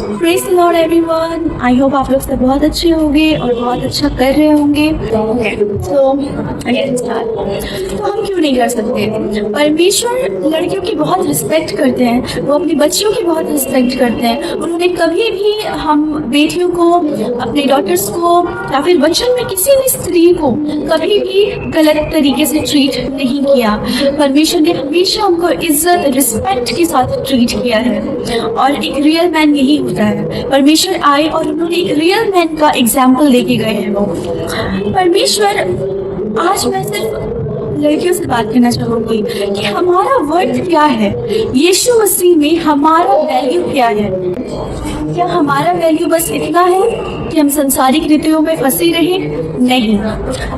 Praise the Lord everyone. I hope आप लोग सब बहुत अच्छे होंगे और बहुत अच्छा कर रहे होंगे। तो अगेन स्टार्ट। तो हम क्यों नहीं कर सकते? परमेश्वर लड़कियों की बहुत रिस्पेक्ट करते हैं, वो अपनी बच्चियों की बहुत रिस्पेक्ट करते हैं। उन्होंने कभी भी हम बेटियों को, अपने डॉटर्स को या फिर बचपन में किसी भी स्त्री को कभी भी गलत तरीके से ट्रीट नहीं किया। परमेश्वर ने हमेशा उनको इज्जत, रिस्पेक्ट के साथ ट्रीट किया है। और एक रियल मैन यही होता है। परमेश्वर आए और उन्होंने एक रियल मैन का एग्जाम्पल लेके गए हैं वो परमेश्वर। आज मैं सिर्फ लड़कियों से बात करना चाहूंगी कि हमारा वर्थ क्या है, यीशु मसीह में हमारा वैल्यू क्या है। क्या हमारा वैल्यू बस इतना है कि हम संसारिक रीतियों में फंसे रहें? नहीं,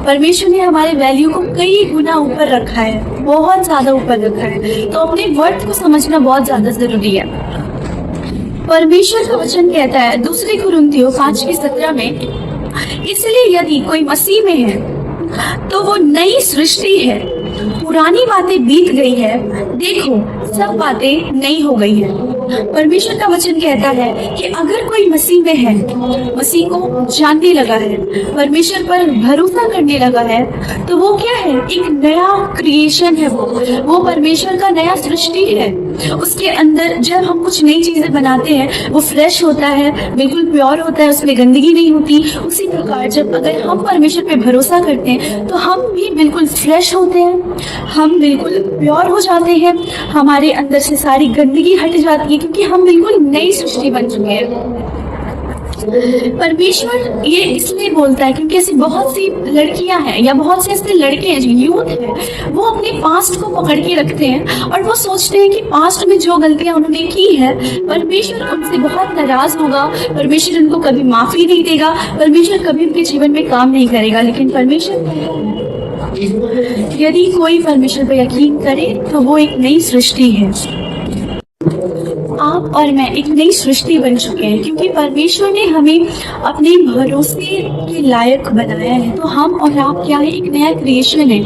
परमेश्वर ने हमारे वैल्यू को कई गुना ऊपर रखा है, बहुत ज्यादा ऊपर रखा है। तो अपने वर्थ को समझना बहुत ज्यादा जरूरी है। परमेश्वर का वचन कहता है 2 कुरिन्थियों 5:17 में, इसलिए यदि कोई मसीह में है तो वो नई सृष्टि है, पुरानी बातें बीत गई है, देखो सब बातें नई हो गई है। परमेश्वर का वचन कहता है कि अगर कोई मसीह में है, मसीह को जानने लगा है, परमेश्वर पर भरोसा करने लगा है, तो वो क्या है? एक नया क्रिएशन है। वो परमेश्वर का नया सृष्टि है। उसके अंदर जब हम कुछ नई चीजें बनाते हैं, वो फ्रेश होता है, बिल्कुल प्योर होता है, उसमें गंदगी नहीं होती। उसी प्रकार जब अगर हम परमेश्वर पे भरोसा करते हैं तो हम भी बिल्कुल फ्रेश होते हैं, हम बिल्कुल प्योर हो जाते हैं, हमारे अंदर से सारी गंदगी हट जाती है, क्योंकि हम बिल्कुल नई सृष्टि बन चुके हैं। परमेश्वर ये इसलिए बोलता है क्योंकि ऐसी बहुत सी लड़कियां हैं या बहुत से ऐसे लड़के हैं जो यूथ है, वो अपने पास्ट को पकड़ के रखते हैं और वो सोचते हैं कि पास्ट में जो गलतियां उन्होंने की है, परमेश्वर उनसे बहुत नाराज होगा, परमेश्वर उनको कभी माफी नहीं देगा, परमेश्वर कभी उनके जीवन में काम नहीं करेगा। लेकिन परमेश्वर, यदि कोई परमेश्वर पर यकीन करे तो वो एक नई सृष्टि है। आप और मैं एक नई सृष्टि बन चुके हैं, क्योंकि परमेश्वर ने हमें अपने भरोसे के लायक बनाया है। तो हम और आप क्या है? एक नया क्रिएशन है।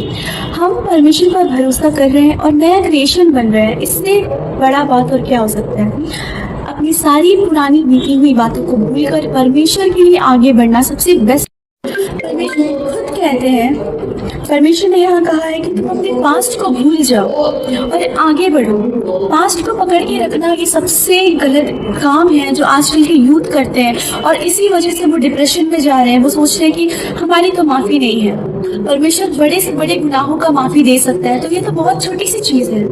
हम परमेश्वर पर भरोसा कर रहे हैं और नया क्रिएशन बन रहे हैं। इससे बड़ा बात और क्या हो सकता है? अपनी सारी पुरानी बीती हुई बातों को भूलकर परमेश्वर के लिए आगे बढ़ना सबसे बेस्ट। परमेश्वर खुद कहते हैं, परमेश्वर ने यहाँ कहा है कि तुम अपने पास्ट को भूल जाओ और आगे बढ़ो। पास्ट को पकड़ के रखना ये सबसे गलत काम है जो आजकल के यूथ करते हैं, और इसी वजह से वो डिप्रेशन में जा रहे हैं। वो सोच रहे हैं कि हमारी तो माफ़ी नहीं है। परमेश्वर बड़े से बड़े गुनाहों का माफ़ी दे सकता है, तो ये तो बहुत छोटी सी चीज़ है।